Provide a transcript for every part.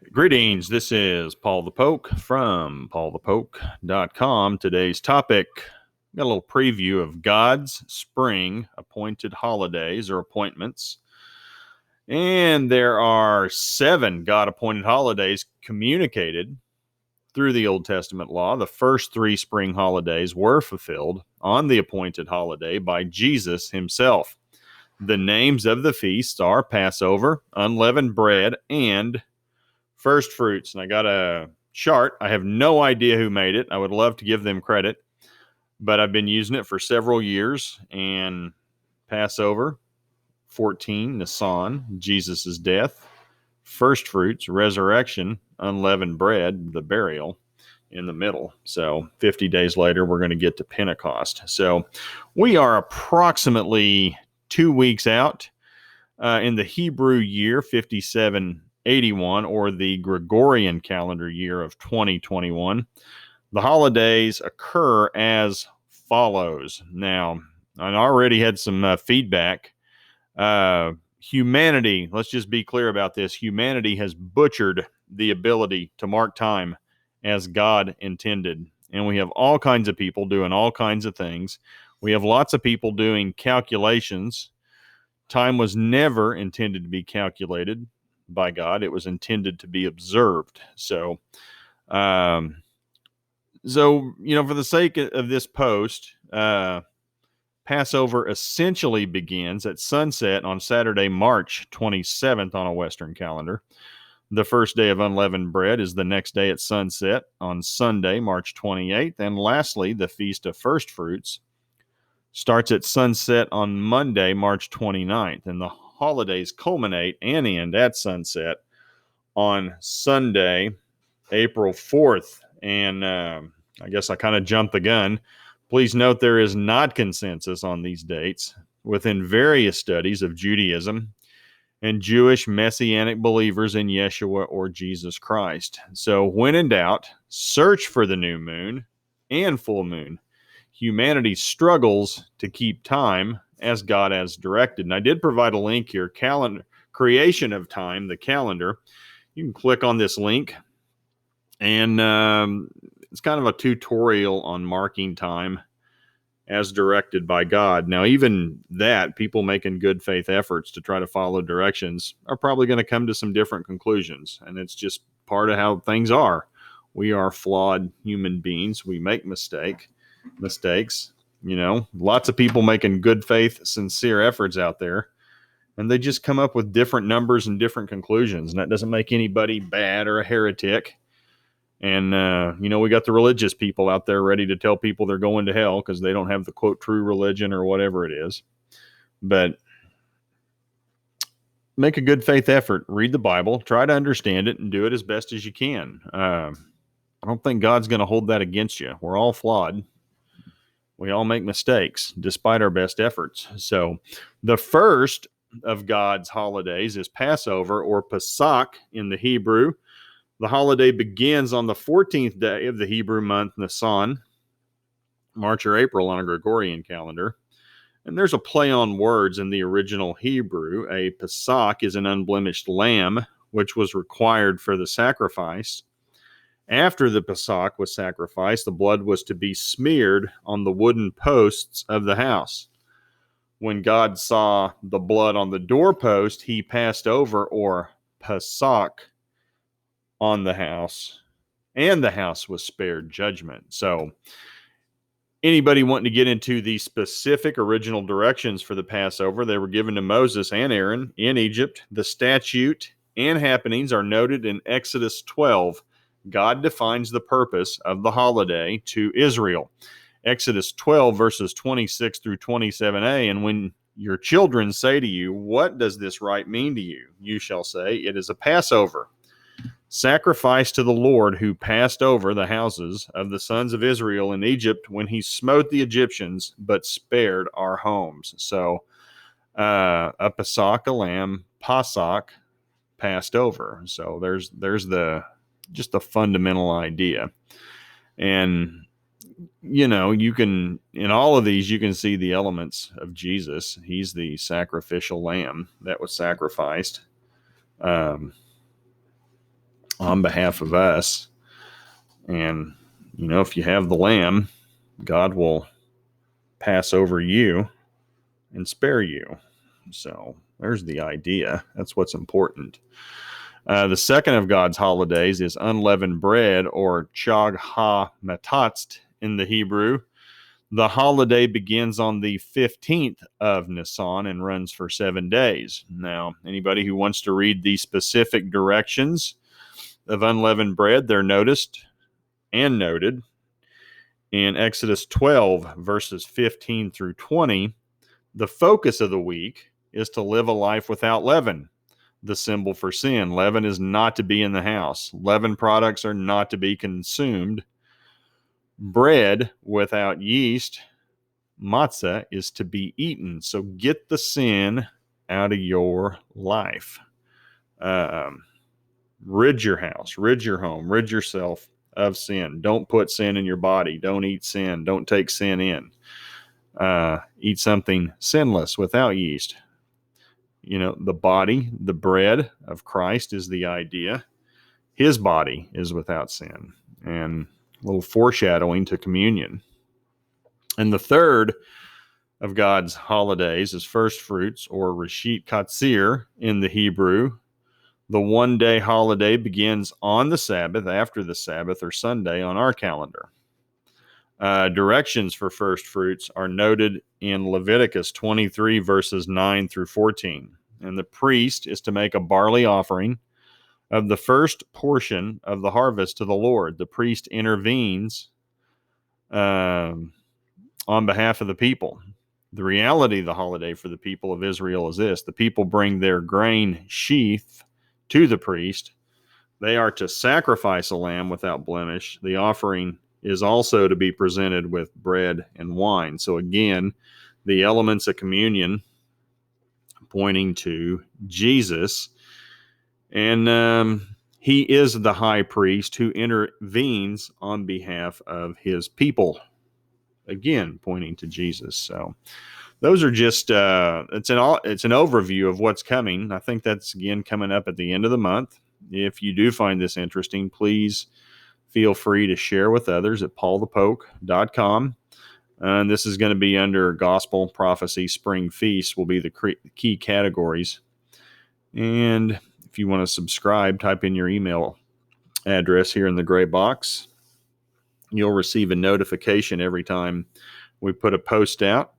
Greetings. This is Paul the Poke from paulthepoke.com. Today's topic, got a little preview of God's spring appointed holidays or appointments. And there are 7 God appointed holidays communicated through the Old Testament law. The first 3 spring holidays were fulfilled on the appointed holiday by Jesus himself. The names of the feasts are Passover, Unleavened Bread, and First Fruits. And I got a chart. I have no idea who made it. I would love to give them credit, but I've been using it for several years. And Passover, 14, Nisan, Jesus' death. First Fruits, resurrection. Unleavened bread, the burial in the middle. So 50 days later, we're going to get to Pentecost. So we are approximately 2 weeks out in the Hebrew year 5781, or the Gregorian calendar year of 2021. The holidays occur as follows. Now, I already had some feedback. Humanity, let's just be clear about this. Humanity has butchered the ability to mark time as God intended. And we have all kinds of people doing all kinds of things. We have lots of people doing calculations. Time was never intended to be calculated by God. It was intended to be observed. So, for the sake of this post, Passover essentially begins at sunset on Saturday, March 27th on a Western calendar. The first day of unleavened bread is the next day at sunset on Sunday, March 28th. And lastly, the Feast of First Fruits starts at sunset on Monday, March 29th. And the holidays culminate and end at sunset on Sunday, April 4th. And I guess I kind of jumped the gun. Please note there is not consensus on these dates within various studies of Judaism and Jewish messianic believers in Yeshua or Jesus Christ. So when in doubt, search for the new moon and full moon. Humanity struggles to keep time as God has directed. And I did provide a link here, calendar creation of time, the calendar. You can click on this link, and it's kind of a tutorial on marking time as directed by God. Now, even that, people making good faith efforts to try to follow directions are probably going to come to some different conclusions. And it's just part of how things are. We are flawed human beings. We make mistakes. Lots of people making good faith, sincere efforts out there, and they just come up with different numbers and different conclusions. And that doesn't make anybody bad or a heretic. And, we got the religious people out there ready to tell people they're going to hell because they don't have the, quote, true religion or whatever it is. But make a good faith effort. Read the Bible. Try to understand it and do it as best as you can. I don't think God's going to hold that against you. We're all flawed. We all make mistakes despite our best efforts. So the first of God's holidays is Passover, or Pesach in the Hebrew. The holiday begins on the 14th day of the Hebrew month Nisan, March or April on a Gregorian calendar. And there's a play on words in the original Hebrew. A Pesach is an unblemished lamb, which was required for the sacrifice. After the Pesach was sacrificed, the blood was to be smeared on the wooden posts of the house. When God saw the blood on the doorpost, he passed over, or Pesach, on the house, and the house was spared judgment. So anybody wanting to get into the specific original directions for the Passover, they were given to Moses and Aaron in Egypt. The statute and happenings are noted in Exodus 12. God defines the purpose of the holiday to Israel. Exodus 12, verses 26 through 27a, and when your children say to you, "What does this rite mean to you?" you shall say, "It is a Passover, sacrifice to the Lord, who passed over the houses of the sons of Israel in Egypt when he smote the Egyptians, but spared our homes." So a Pesach, a lamb, Pasach, passed over. So there's the fundamental idea. And you can, in all of these, you can see the elements of Jesus. He's the sacrificial lamb that was sacrificed. on behalf of us. And, if you have the lamb, God will pass over you and spare you. So there's the idea. That's what's important. The second of God's holidays is unleavened bread, or Chag Ha-Matatz in the Hebrew. The holiday begins on the 15th of Nisan and runs for 7 days. Now, anybody who wants to read the specific directions of unleavened bread, they're noticed and noted in Exodus 12, verses 15 through 20. The focus of the week is to live a life without leaven, the symbol for sin. Leaven is not to be in the house. Leaven products are not to be consumed. Bread without yeast, matzah, is to be eaten. So get the sin out of your life. Rid your house, rid your home, rid yourself of sin. Don't put sin in your body. Don't eat sin. Don't take sin in. Eat something sinless without yeast. The body, the bread of Christ is the idea. His body is without sin. And a little foreshadowing to communion. And the third of God's holidays is first fruits, or Reshit Katzir in the Hebrew. The one-day holiday begins on the Sabbath, after the Sabbath, or Sunday on our calendar. Directions for first fruits are noted in Leviticus 23, verses 9 through 14. And the priest is to make a barley offering of the first portion of the harvest to the Lord. The priest intervenes on behalf of the people. The reality of the holiday for the people of Israel is this: the people bring their grain sheaf to the priest. They are to sacrifice a lamb without blemish. The offering is also to be presented with bread and wine. So again, the elements of communion pointing to Jesus. And he is the high priest who intervenes on behalf of his people. Again, pointing to Jesus. So those are just it's an overview of what's coming. I think that's again coming up at the end of the month. If you do find this interesting, please feel free to share with others at paulthepoke.com. And this is going to be under Gospel, Prophecy, Spring Feast will be the key categories. And if you want to subscribe, type in your email address here in the gray box. You'll receive a notification every time we put a post out.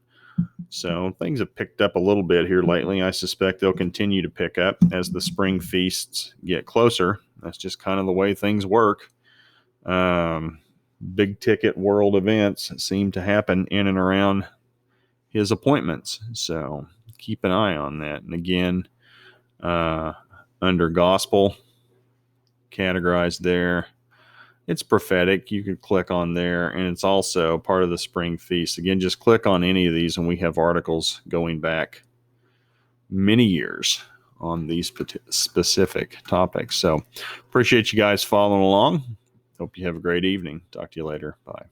So things have picked up a little bit here lately. I suspect they'll continue to pick up as the spring feasts get closer. That's just kind of the way things work. Big ticket world events seem to happen in and around his appointments. So keep an eye on that. And again, under gospel, categorized there, it's prophetic. You could click on there, and it's also part of the spring feast. Again, just click on any of these, and we have articles going back many years on these specific topics. So appreciate you guys following along. Hope you have a great evening. Talk to you later. Bye.